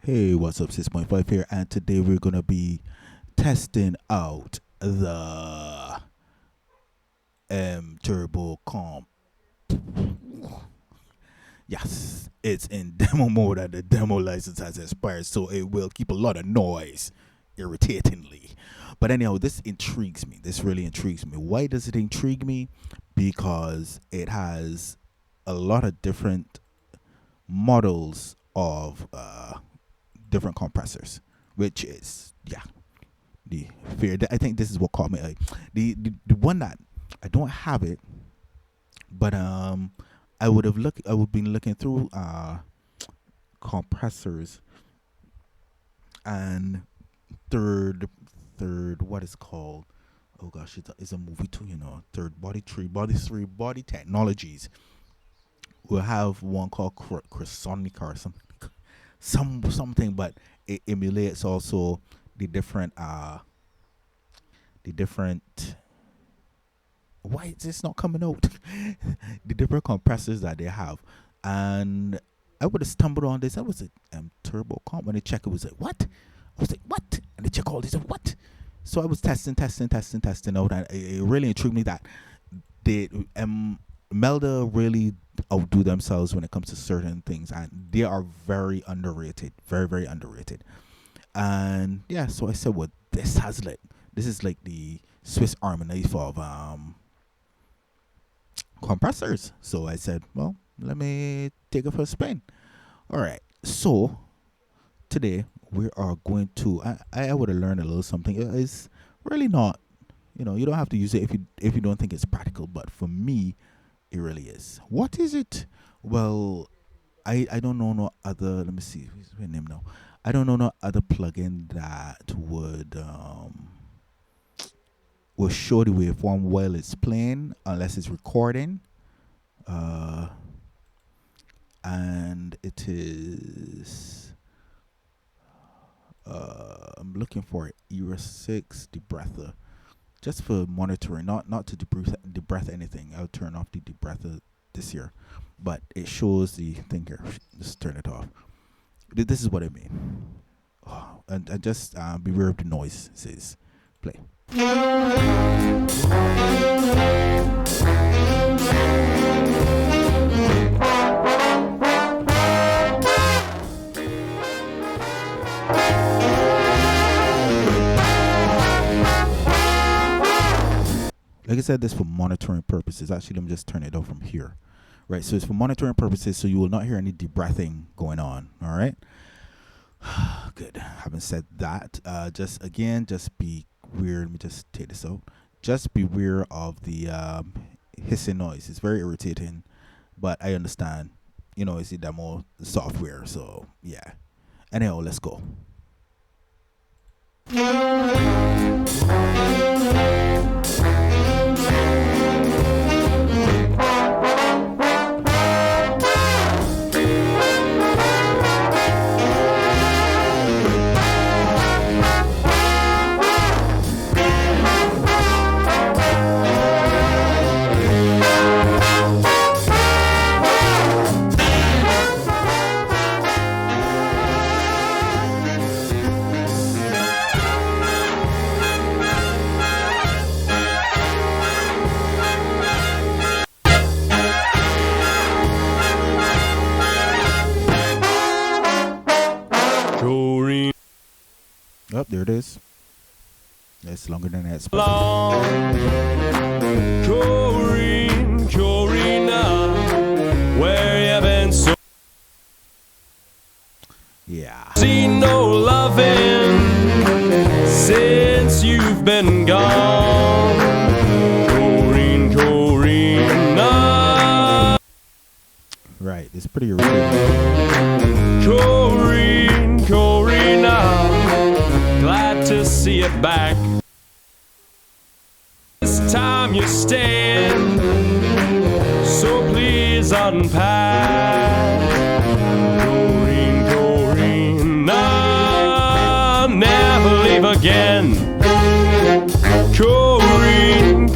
Hey, what's up? 6.5 here, and today we're gonna be testing out the M Turbo Comp. Yes, it's in demo mode, and the demo license has expired, so it will keep a lot of noise, irritatingly. But anyhow, this intrigues me. This really intrigues me. Why does it intrigue me? Because it has a lot of different models of different compressors, which is the fear. I think this is what caught me. The one that I don't have it, but I would have looked. I would been looking through compressors and third what is called. Oh gosh, it's a movie too. Third body tree, body three, body technologies. We'll have one called Chrosonica or something, but it emulates also the different why is this not coming out? The different compressors that they have. And I would have stumbled on this. I was like, turbo comp. When I check, it was like, what? I was like, what? And they check all this, what? So I was testing out, and it really intrigued me that they Melda really outdo themselves when it comes to certain things, and they are very underrated, very underrated. And yeah, so I said, well, this is like the Swiss Army knife of compressors. So I said, well, let me take it for a spin. All right, so today we are going to I would have learned a little something. It's really not, you don't have to use it if you don't think it's practical, but for me it really is. What is it? Well, I don't know no other. Let me see. What's her name now? I don't know no other plugin that will show the waveform while it's playing, unless it's recording. And it is. I'm looking for Era 6 debreather, just for monitoring, not to debreath anything. I'll turn off the debreather this year, but it shows the thing here. Just turn it off. This is what I mean. Oh, and just beware of the noise. It says play. Like I said, this for monitoring purposes. Actually, let me just turn it off from here. Right, so it's for monitoring purposes, so you will not hear any debreathing going on. All right. Good. Having said that, just be weird. Let me just take this out. Just beware of the hissing noise. It's very irritating, but I understand. It's the demo software, so yeah. Anyhow, let's go. Oh, there it is. It's longer than that. Corina, where you been so? Yeah. Seen no loving since you've been gone. Corina. Right, it's pretty irritating. Corina. Glad to see it back. This time you stand, so please unpack. Corina, never leave again.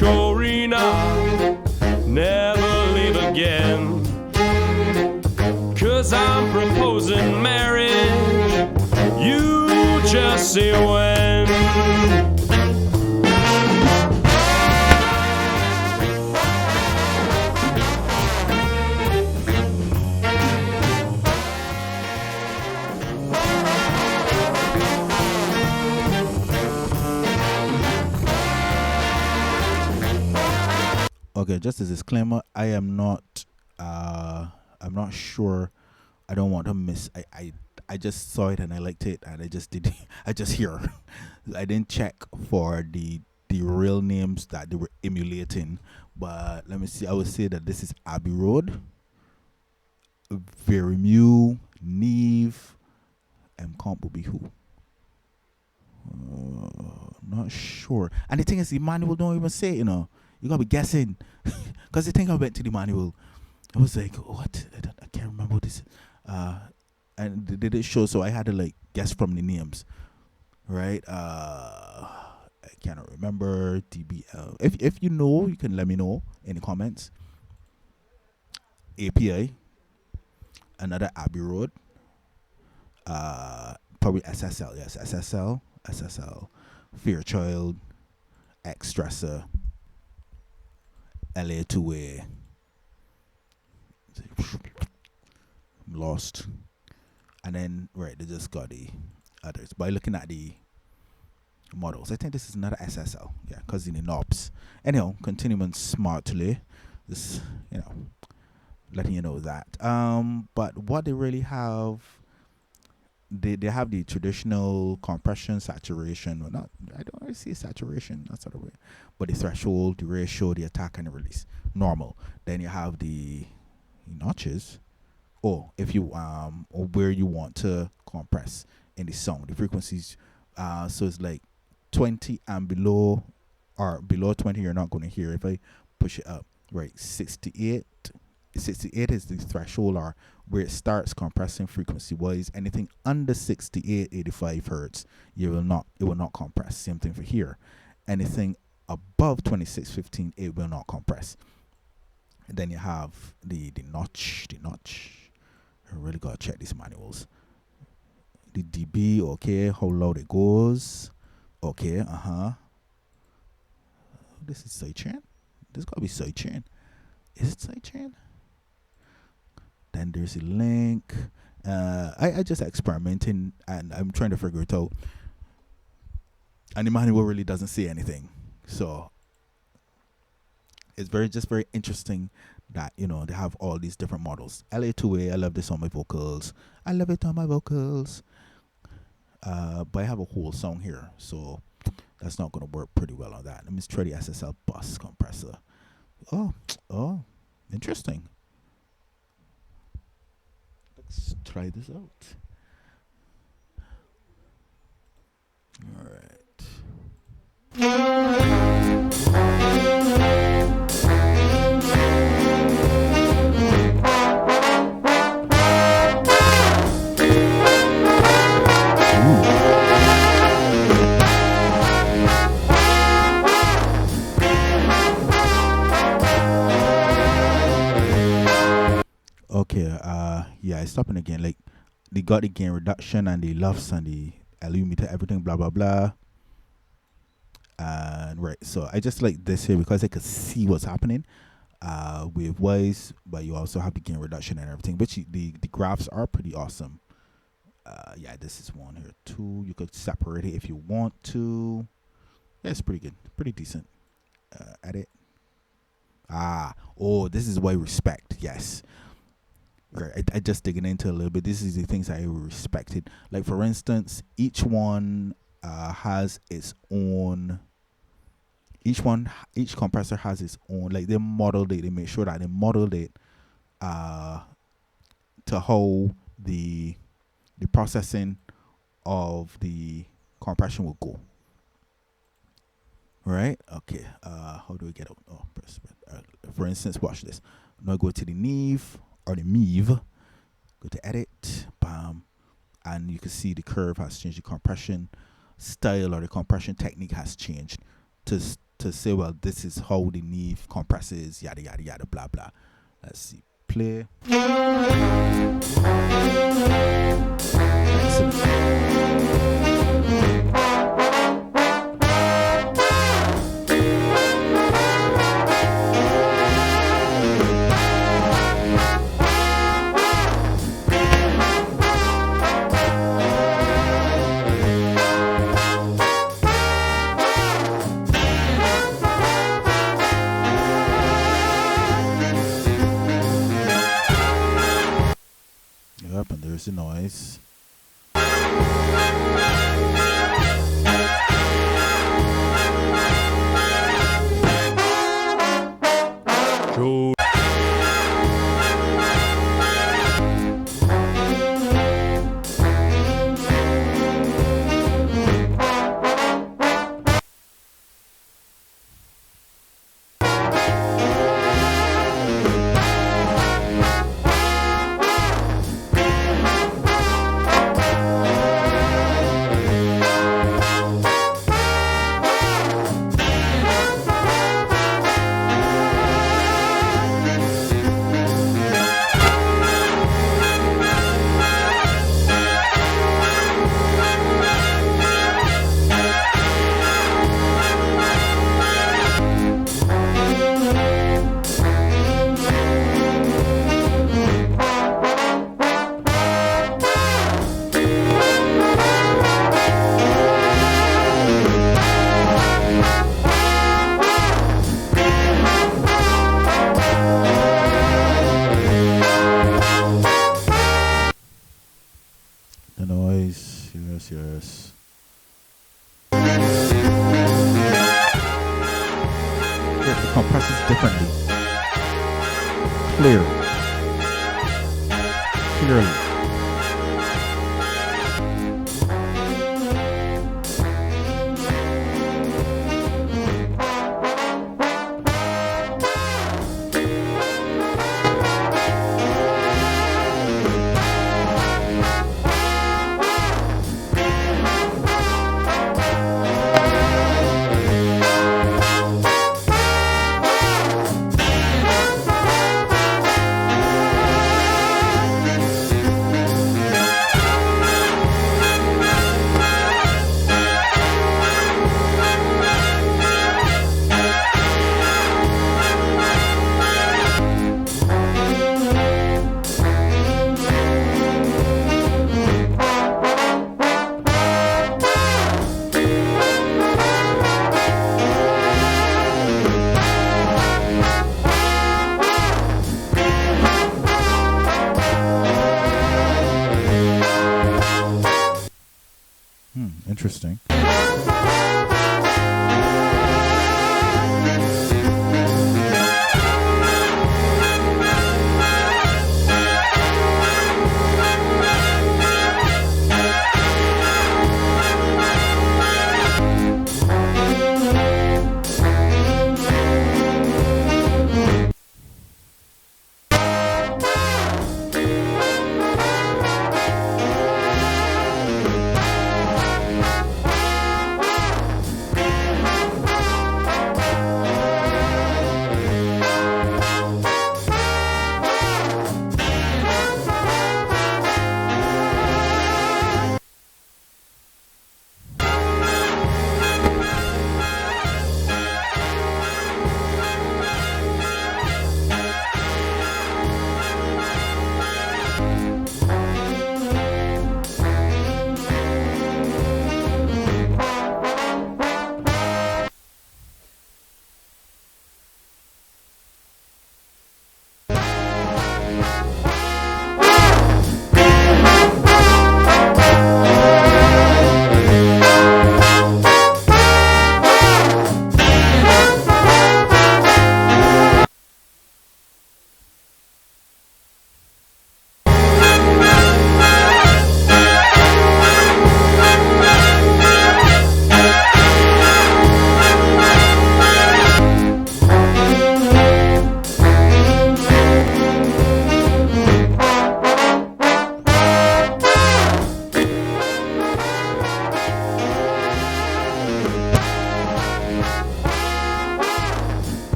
Corina, never leave again. 'Cause I'm proposing marriage see you when. Okay, just as a disclaimer, I'm not sure. I don't want to miss. I just saw it and I liked it and I just did. I just hear. I didn't check for the real names that they were emulating, but let me see. I would say that this is Abbey Road, Vermew, Neve, and Camp will be who? Not sure. And the thing is, the manual don't even say it, you know. You gotta be guessing. Because the thing I went to the manual, I was like, what? I can't remember what this is. And they did it show, so I had to like guess from the names. Right? I cannot remember. DBL. If you know, you can let me know in the comments. API. Another Abbey Road. Probably SSL. Yes, SSL. Fairchild. X-Stressor. LA2A. Lost. And then, right, they just got the others. By looking at the models, I think this is another SSL. Yeah, because in the knobs. Anyhow, continuing smartly. Just, letting you know that. But what they really have, they have the traditional compression, saturation. Well, not, I don't really see saturation, that sort of way. But the threshold, the ratio, the attack, and the release. Normal. Then you have the notches. Or if you or where you want to compress in the sound, the frequencies. So it's like 20 and below, or below 20 you're not going to hear. If I push it up, right, 68 is the threshold, or where it starts compressing frequency wise. Anything under 68, 85 hertz, it will not compress. Same thing for here. Anything above 2615, it will not compress. And then you have the notch. I really gotta check these manuals. The dB, okay, how loud it goes. Okay, This is sidechain. This gotta be sidechain. Is it sidechain? Then there's a link. I just experimenting and I'm trying to figure it out. And the manual really doesn't say anything. So it's very interesting that, they have all these different models. LA2A, I love this on my vocals. I love it on my vocals. But I have a whole song here, so that's not going to work pretty well on that. Let me try the SSL bus compressor. Oh, interesting. Let's try this out. All right. Okay, yeah, it's stopping again. Like, they got the gain reduction and the LUFS and the LU meter, everything, blah, blah, blah. And right, so I just like this here because I could see what's happening with wise, but you also have the gain reduction and everything. But the graphs are pretty awesome. Yeah, this is one here too. You could separate it if you want to. Yeah, it's pretty good, pretty decent. Edit. This is why respect. Yes. Right, I just digging into a little bit. This is the things I respected. Like, for instance, each one has its own. Each compressor has its own. Like, they modeled it. They made sure that they modeled it to how the processing of the compression will go. Right? Okay. How do we get out? Press. For instance, watch this. Now go to the Neve. Or the Meve, go to edit, bam, and you can see the curve has changed. The compression style or the compression technique has changed to say, well, this is how the Neve compresses, yada yada yada, blah blah. Let's see, play. Excellent. noise. Joe. The noise, yes, yes. It compresses differently. Clearly. Interesting.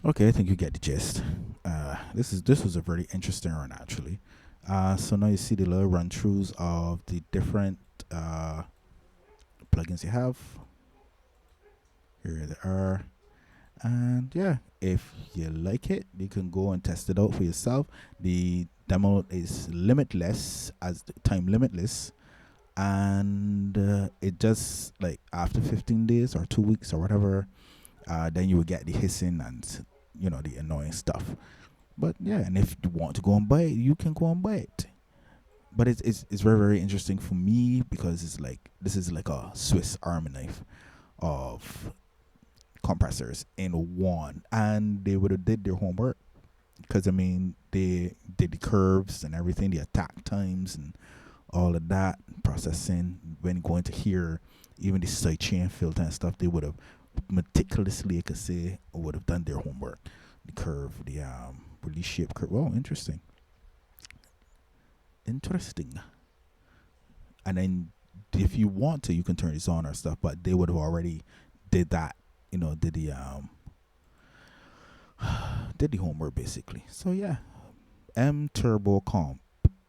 Okay, I think you get the gist. This was a very interesting one actually. So now you see the little run throughs of the different plugins you have. Here they are. And yeah, if you like it, you can go and test it out for yourself. The demo is limitless, as the time limitless, and it just like after 15 days or 2 weeks or whatever, then you will get the hissing and the annoying stuff. But yeah, and if you want to go and buy it, you can go and buy it. But it's very very interesting for me because it's like this is like a Swiss Army knife of compressors in one, and they would have did their homework because I mean they did the curves and everything, the attack times and all of that processing. When going to hear even the sidechain filter and stuff, they would have meticulously, I could say, would have done their homework. The curve, the release shape curve. Oh, interesting. And then if you want to, you can turn this on or stuff, but they would have already did that. Did the homework basically. So yeah, M Turbo Comp.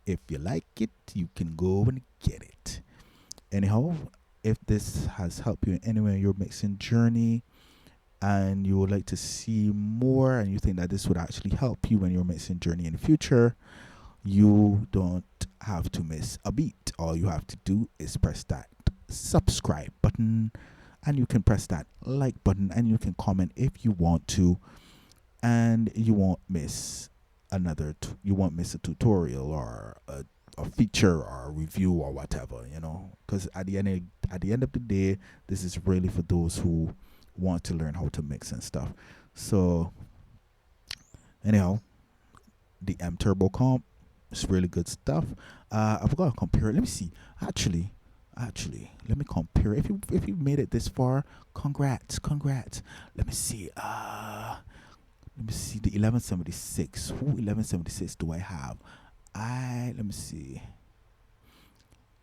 If you like it, you can go and get it. Anyhow, if this has helped you in any way in your mixing journey, and you would like to see more, and you think that this would actually help you in your mixing journey in the future, you don't have to miss a beat. All you have to do is press that subscribe button, and you can press that like button, and you can comment if you want to, and you won't miss you won't miss a tutorial or a feature or a review or whatever, because at the end of the day, this is really for those who want to learn how to mix and stuff. So anyhow, the M Turbo Comp is really good stuff. I've got to compare it. Let me see. Actually, let me compare. If you made it this far, congrats. Let me see. The 1176. Who 1176 do I have? Let me see.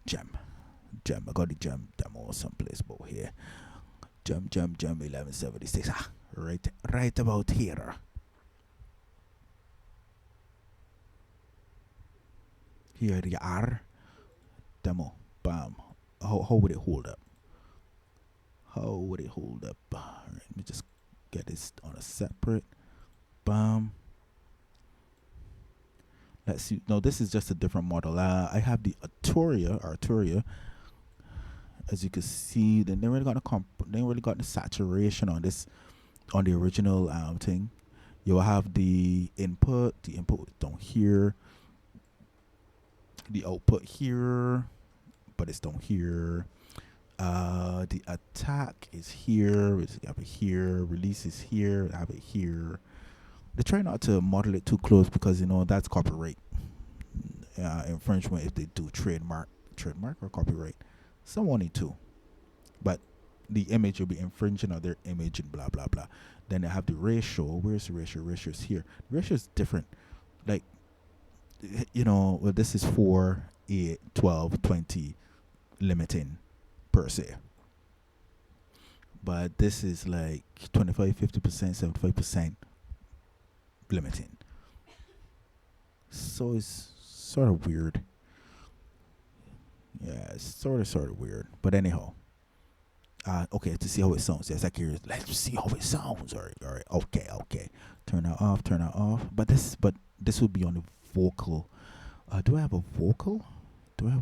Gem. I got the Gem demo someplace about here. Gem 1176. Right about here. Here they are. Demo. Bam. How would it hold up? Alright, let me just get this on a separate. Bam. Let's see. No, this is just a different model. I have the Arturia. As you can see, they really got the saturation on this, on the original thing. You'll have the input. The input down here. The output here, but it's down here. The attack is here. We have it here. Release is here. I have it here. They try not to model it too close because that's copyright infringement if they do trademark or copyright. Someone need to, but the image will be infringing on their image and blah blah blah. Then they have the ratio. Where's the ratio? Ratio is here. The ratio is different. Like well, this is 4, 8, 12, 20 limiting per se. But this is like 25, 50%, 75% limiting. So it's sort of weird. Yeah, it's sort of weird. But anyhow. Okay, to see how it sounds. Yes, let's see how it sounds. All right. Okay. Turn that off. But this will be on the vocal. Do I have a vocal? I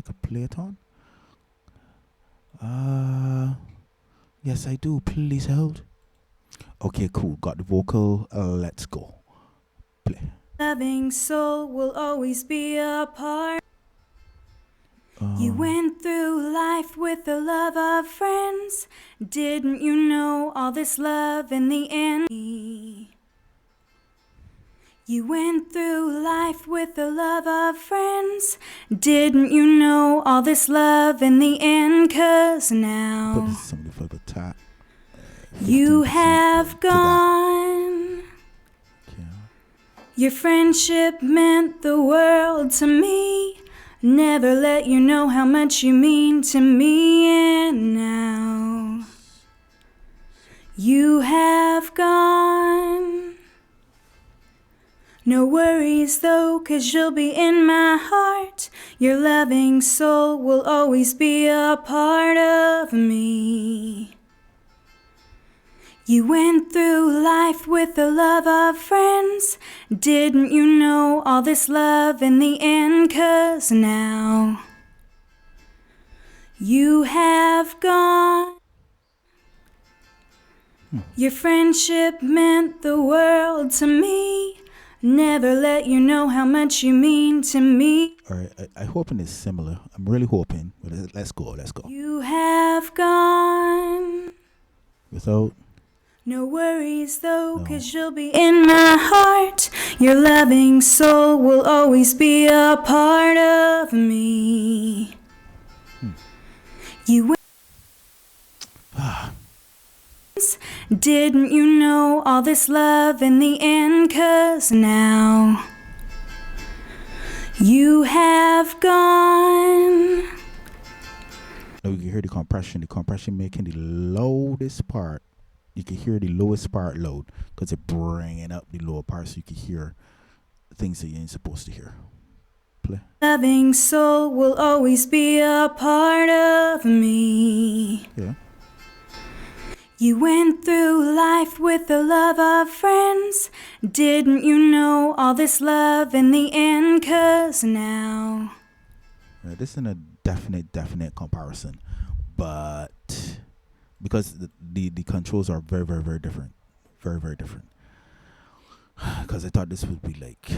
could play it on? Yes, I do. Please hold. Okay, cool. Got the vocal. Let's go. Play. Loving soul will always be a part. You went through life with the love of friends. Didn't you know all this love in the end? You went through life with the love of friends. Didn't you know all this love in the end? 'Cause now 75 attack. You have gone. Your friendship meant the world to me. Never let you know how much you mean to me. And now you have gone. No worries though, 'cause you'll be in my heart. Your loving soul will always be a part of me. You went through life with the love of friends. Didn't you know all this love in the end? 'Cause now you have gone. Your friendship meant the world to me. Never let you know how much you mean to me. All right, I hoping it's similar. I'm really hoping. But let's go. You have gone. Without. No worries though, 'cause you'll be in my heart. Your loving soul will always be a part of me. You didn't you know all this love in the end? 'Cause now you have gone. Now you can hear the compression. The compression making the loudest part. You can hear the lowest part loud because it's bringing up the lower part, so you can hear things that you ain't supposed to hear. Play. Loving soul will always be a part of me. Yeah. You went through life with the love of friends. Didn't you know all this love in the end? 'Cause now This isn't a definite comparison, but because the controls are very different, very different. Because I thought this would be like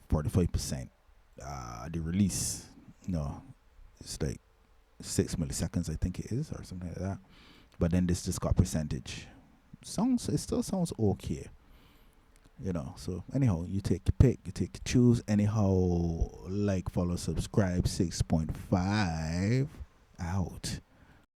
45%. The release, no, it's like 6 milliseconds, I think it is, or something like that. But then this just got percentage. It still sounds okay. So anyhow, you take your pick, you take your choose. Anyhow, like, follow, subscribe. 6.5 out.